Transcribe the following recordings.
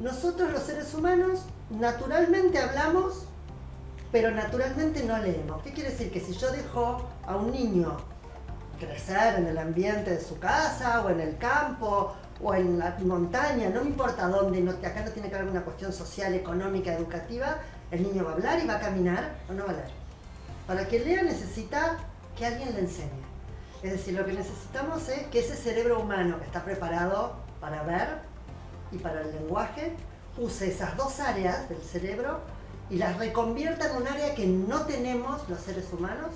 Nosotros los seres humanos naturalmente hablamos, pero naturalmente no leemos. ¿Qué quiere decir? Que si yo dejo a un niño crecer en el ambiente de su casa o en el campo o en la montaña, no me importa dónde, acá no tiene que haber una cuestión social, económica, educativa, el niño va a hablar y va a caminar o no va a leer. Para que lea necesita que alguien le enseñe. Es decir, lo que necesitamos es que ese cerebro humano que está preparado para ver y para el lenguaje, use esas dos áreas del cerebro y las reconvierta en un área que no tenemos los seres humanos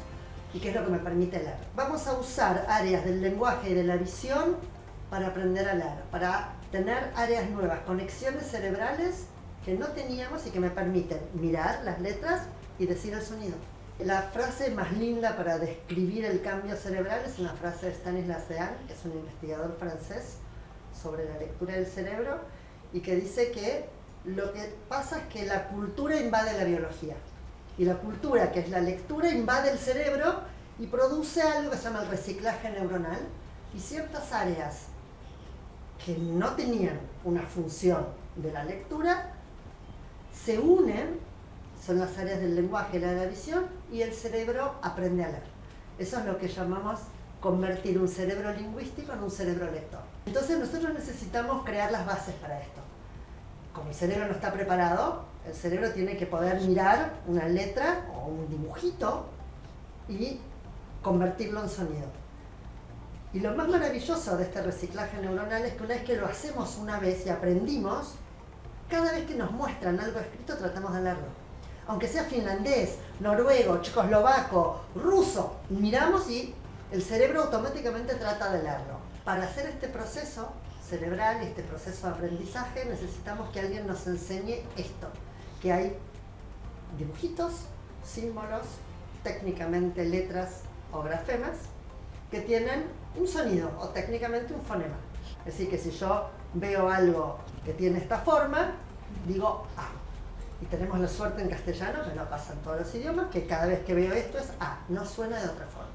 y que es lo que me permite leer. Vamos a usar áreas del lenguaje y de la visión para aprender a leer, para tener áreas nuevas, conexiones cerebrales que no teníamos y que me permiten mirar las letras y decir el sonido. La frase más linda para describir el cambio cerebral es una frase de Stanislas Dehaene, que es un investigador francés sobre la lectura del cerebro, y que dice que lo que pasa es que la cultura invade la biología. Y la cultura, que es la lectura, invade el cerebro y produce algo que se llama el reciclaje neuronal, y ciertas áreas que no tenían una función de la lectura se unen, son las áreas del lenguaje y la de la visión, y el cerebro aprende a leer. Eso es lo que llamamos convertir un cerebro lingüístico en un cerebro lector. Entonces nosotros necesitamos crear las bases para esto. Como el cerebro no está preparado, el cerebro tiene que poder mirar una letra o un dibujito y convertirlo en sonido. Y lo más maravilloso de este reciclaje neuronal es que una vez que lo hacemos una vez y aprendimos, cada vez que nos muestran algo escrito tratamos de leerlo. Aunque sea finlandés, noruego, checoslovaco, ruso, miramos y el cerebro automáticamente trata de leerlo. Para hacer este proceso cerebral y este proceso de aprendizaje necesitamos que alguien nos enseñe esto, que hay dibujitos, símbolos, técnicamente letras o grafemas, que tienen un sonido o técnicamente un fonema. Es decir, que si yo veo algo que tiene esta forma, digo A. Y tenemos la suerte en castellano, que no pasa en todos los idiomas, que cada vez que veo esto es A, no suena de otra forma.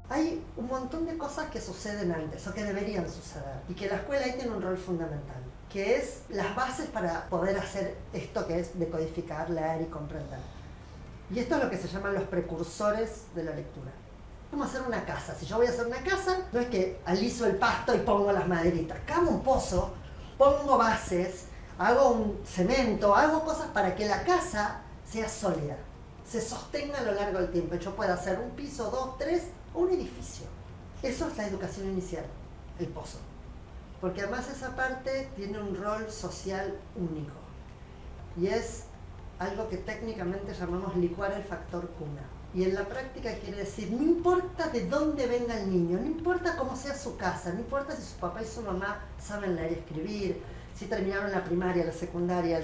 Hay un montón de cosas que suceden antes, o que deberían suceder, y que la escuela ahí tiene un rol fundamental, que es las bases para poder hacer esto que es decodificar, leer y comprender. Y esto es lo que se llaman los precursores de la lectura. Vamos a hacer una casa. Si yo voy a hacer una casa, no es que aliso el pasto y pongo las maderitas. Cavo un pozo, pongo bases, hago un cemento, hago cosas para que la casa sea sólida, se sostenga a lo largo del tiempo. Yo pueda hacer un piso, 2, 3 o un edificio. Eso es la educación inicial, el pozo. Porque además esa parte tiene un rol social único. Y es algo que técnicamente llamamos licuar el factor cuna. Y en la práctica quiere decir, no importa de dónde venga el niño, no importa cómo sea su casa, no importa si su papá y su mamá saben leer y escribir, si terminaron la primaria, la secundaria,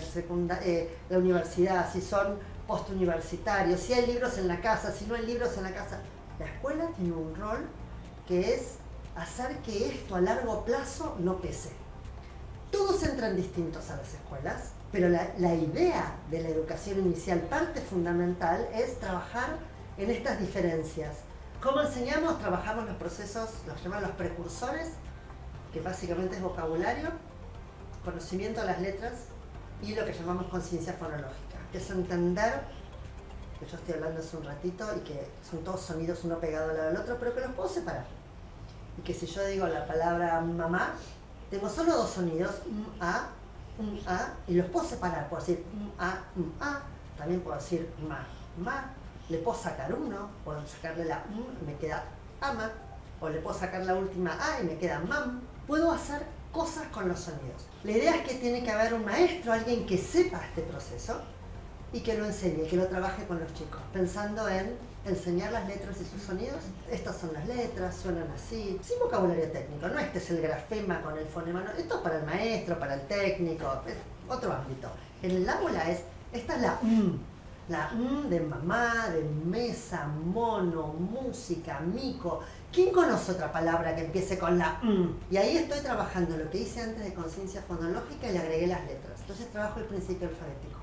la universidad, si son postuniversitarios, si hay libros en la casa, si no hay libros en la casa. La escuela tiene un rol que es hacer que esto a largo plazo no pese. Todos entran distintos a las escuelas, pero la idea de la educación inicial, parte fundamental, es trabajar en estas diferencias. ¿Cómo enseñamos? Trabajamos los procesos, los llamamos los precursores, que básicamente es vocabulario, conocimiento de las letras y lo que llamamos conciencia fonológica, que es entender, que yo estoy hablando hace un ratito, y que son todos sonidos uno pegado al lado del otro, pero que los puedo separar. Y que si yo digo la palabra mamá, tengo solo dos sonidos, a, y los puedo separar. Puedo decir a, también puedo decir ma, le puedo sacar uno, puedo sacarle la y me queda ama, o le puedo sacar la última a y me queda mam. Puedo hacer cosas con los sonidos. La idea es que tiene que haber un maestro, alguien que sepa este proceso y que lo enseñe, que lo trabaje con los chicos, pensando en enseñar las letras y sus sonidos. Estas son las letras, suenan así, sin vocabulario técnico, no este es el grafema con el fonema, no, esto es para el maestro, para el técnico, es otro ámbito. En el aula esta es la de mamá, de mesa, mono, música, mico. ¿Quién conoce otra palabra que empiece con la Y ahí estoy trabajando lo que hice antes de conciencia fonológica y le agregué las letras. Entonces trabajo el principio alfabético.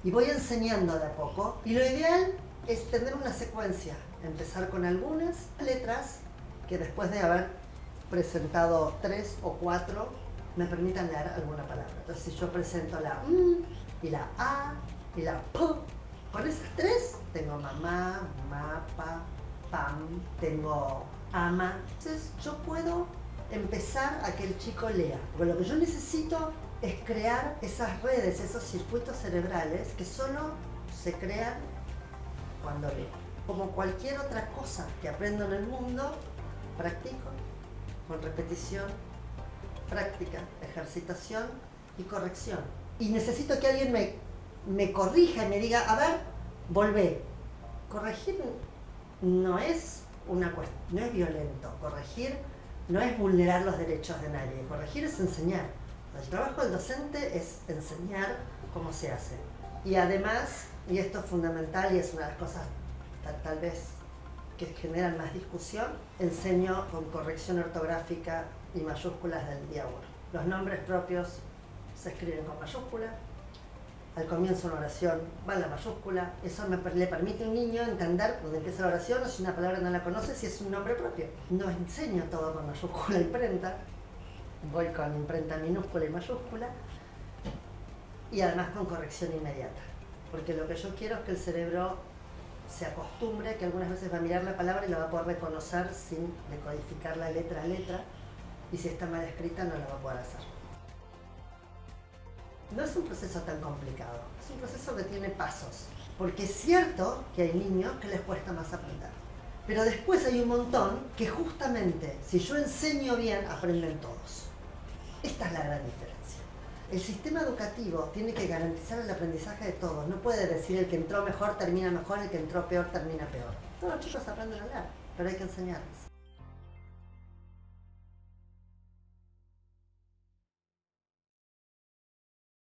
Y voy enseñando de a poco. Y lo ideal es tener una secuencia. Empezar con algunas letras que después de haber presentado 3 o 4 me permitan leer alguna palabra. Entonces, si yo presento la y la A y la P, con esas tres tengo mamá, mapa, pam, tengo ama. Entonces, yo puedo empezar a que el chico lea. Porque lo que yo necesito es crear esas redes, esos circuitos cerebrales que solo se crean cuando leo. Como cualquier otra cosa que aprendo en el mundo, practico con repetición, práctica, ejercitación y corrección. Y necesito que alguien me corrija y me diga, a ver, volvé. Corregir no es una cuestión, no es violento. Corregir no es vulnerar los derechos de nadie. Corregir es enseñar. El trabajo del docente es enseñar cómo se hace. Y además, y esto es fundamental y es una de las cosas tal vez que generan más discusión, enseño con corrección ortográfica y mayúsculas del día 1. Los nombres propios se escriben con mayúscula, al comienzo de una oración va la mayúscula, eso le permite a un niño entender dónde empieza la oración o si una palabra no la conoce, si es un nombre propio. No enseño todo con mayúscula e imprenta, voy con imprenta minúscula y mayúscula y además con corrección inmediata, porque lo que yo quiero es que el cerebro se acostumbre, que algunas veces va a mirar la palabra y la va a poder reconocer sin decodificarla letra a letra, y si está mal escrita no la va a poder hacer. No es un proceso tan complicado, es un proceso que tiene pasos, porque es cierto que hay niños que les cuesta más aprender, pero después hay un montón que justamente, si yo enseño bien, aprenden todos. Esta es la gran diferencia. El sistema educativo tiene que garantizar el aprendizaje de todos. No puede decir el que entró mejor termina mejor, el que entró peor termina peor. Todos los chicos aprenden a hablar, pero hay que enseñarles.